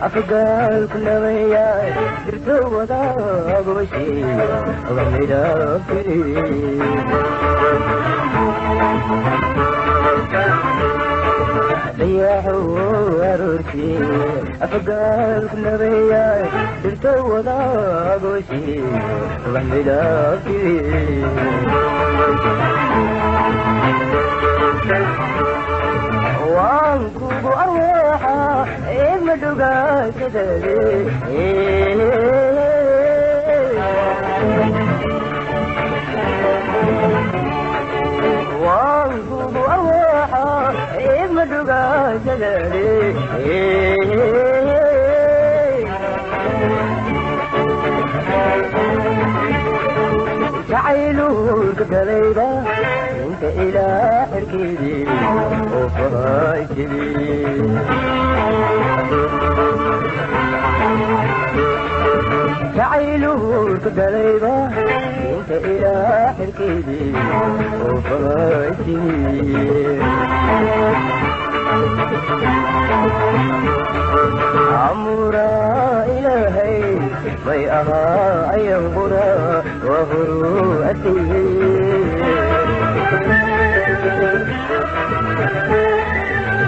أفقال كل وياي درتو وضاق وشي أغني دافري رياحو ورورتي أفقال كل وياي درتو وضاق وشي أغني دافري وانكو أروحا مدوغا كدري وانكو أروحا مدوغا كدري جعلوك قليلا انت الى حركيدي وفايتلي جعلوك قليلا انت الى حركيدي وفايتلي عمورا إلهي ضيئها أينظرا وهروءته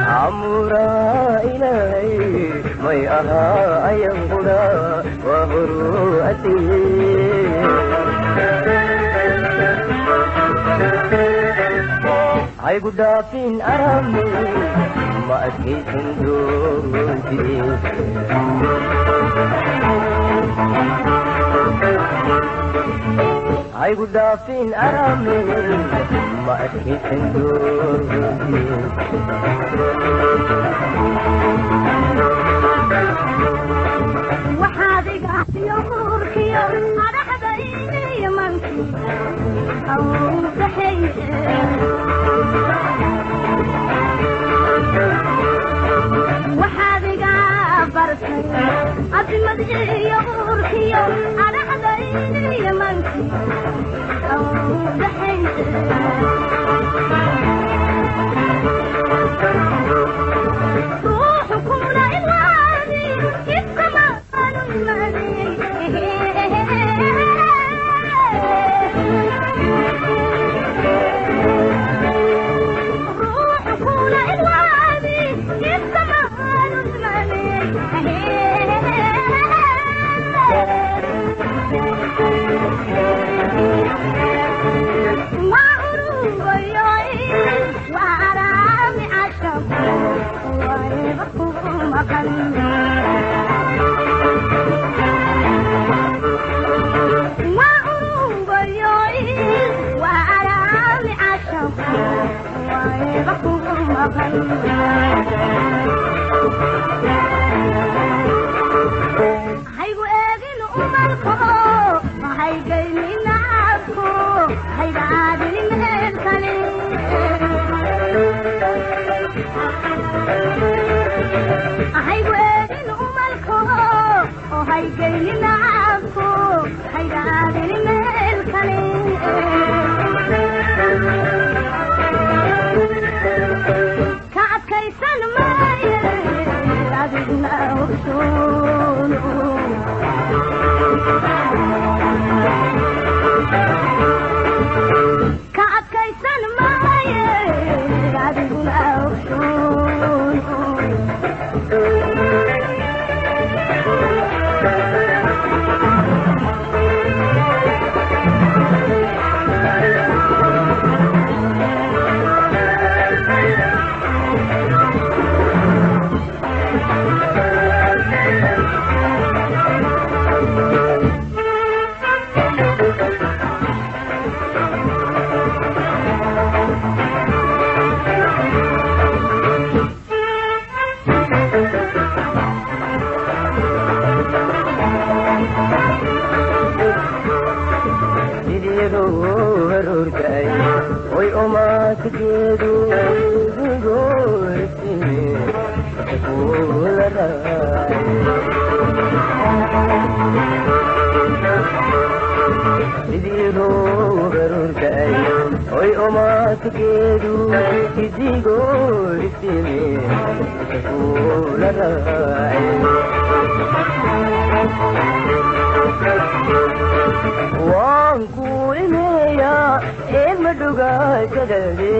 عمورا إلهي ضيئها أينظرا وهروءته هاي قدافين أرامي ما أتكيت ندوتي هاي قدافين أرامي ما أتكيت ندوتي وحادق يورك يوم على حبايبي يمنكي أو صحيح وحادق برسي أبي مدجي يورك يوم على حبايبي يمنكي أو صحيح روحكم لا إلهي يبقى المعني روحكم لا إلهي يبقى المعني وعروب يعيش وعرامي عشب ويبقوا مقلب وعروب يعيش وعرامي عشب ويبقوا مقلب هيبقوا اجلوا أمركم وهيجيني نعبكم هيبعدني من الخليل هيبقوا اجلوا أمركم وهيجيني نعبكم هيبعدني من الخليل كعب كيسان مايل عددنا وشونه كعب كيسان مايل عددنا وشونه umaadkeedu goortine kula raacay sidii roob aroorkay oy umaadkeedu sidii goortine kula raacay waan ku imeeyaa ee madhugaashadade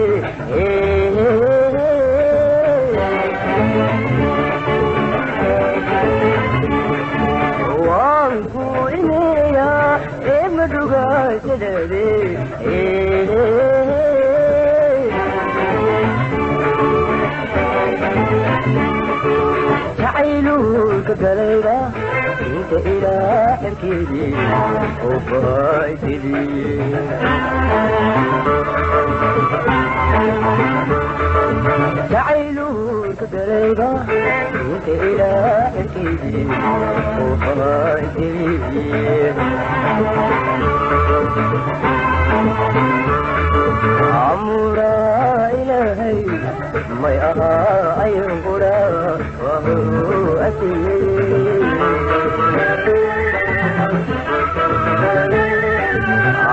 waan ku imeeyaa ee madhugaashadade jacaylulka galayda inta ilaa xerkeedii oo baydidii jacaylulka galayda inta ilaa xerkeedii oo baydidii amuraa ilaahay may ahaa ayan qura wahuu asiyey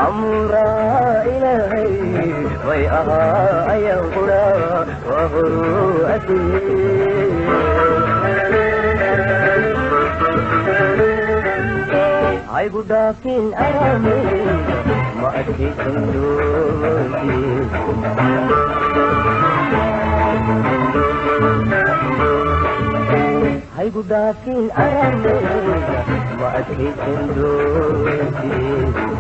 amuraa ilaahay may ahaa ayan qura wahuu asiyey haygu dhaafin arame ma adkaysan doontii haygu dhaafin arame ma adkaysan doontii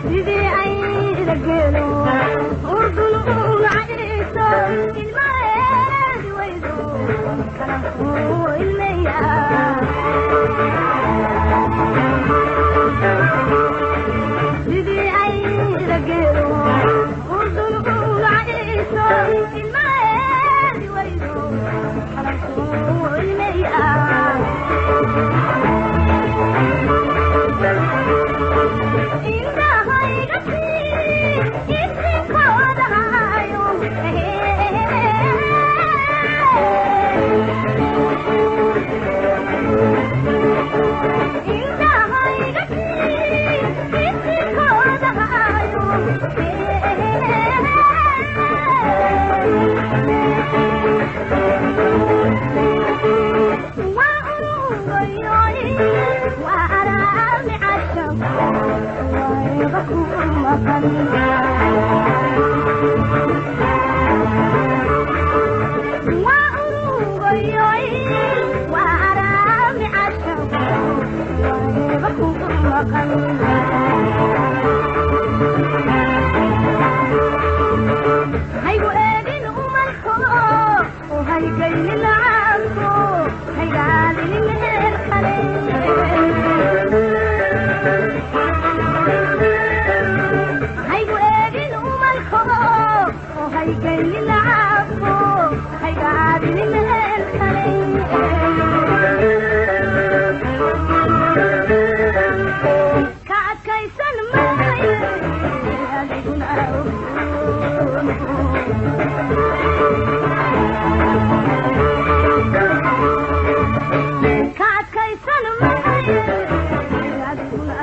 sidii ayda geelo urdun ugaciso ilmaheedi waydo kalanku ilmeeyaa sidii ayda geelo urdun ugaciso ilmaheedi waydo kalanku ilmeeyaa haygu eegin umalko haygaynin caanko haygaalinin meel kale haygu eegin umalko haygaynin caanko haygaalinin meel kale ka adkaysan maayo adiguna ka adkaysan maayo adiguna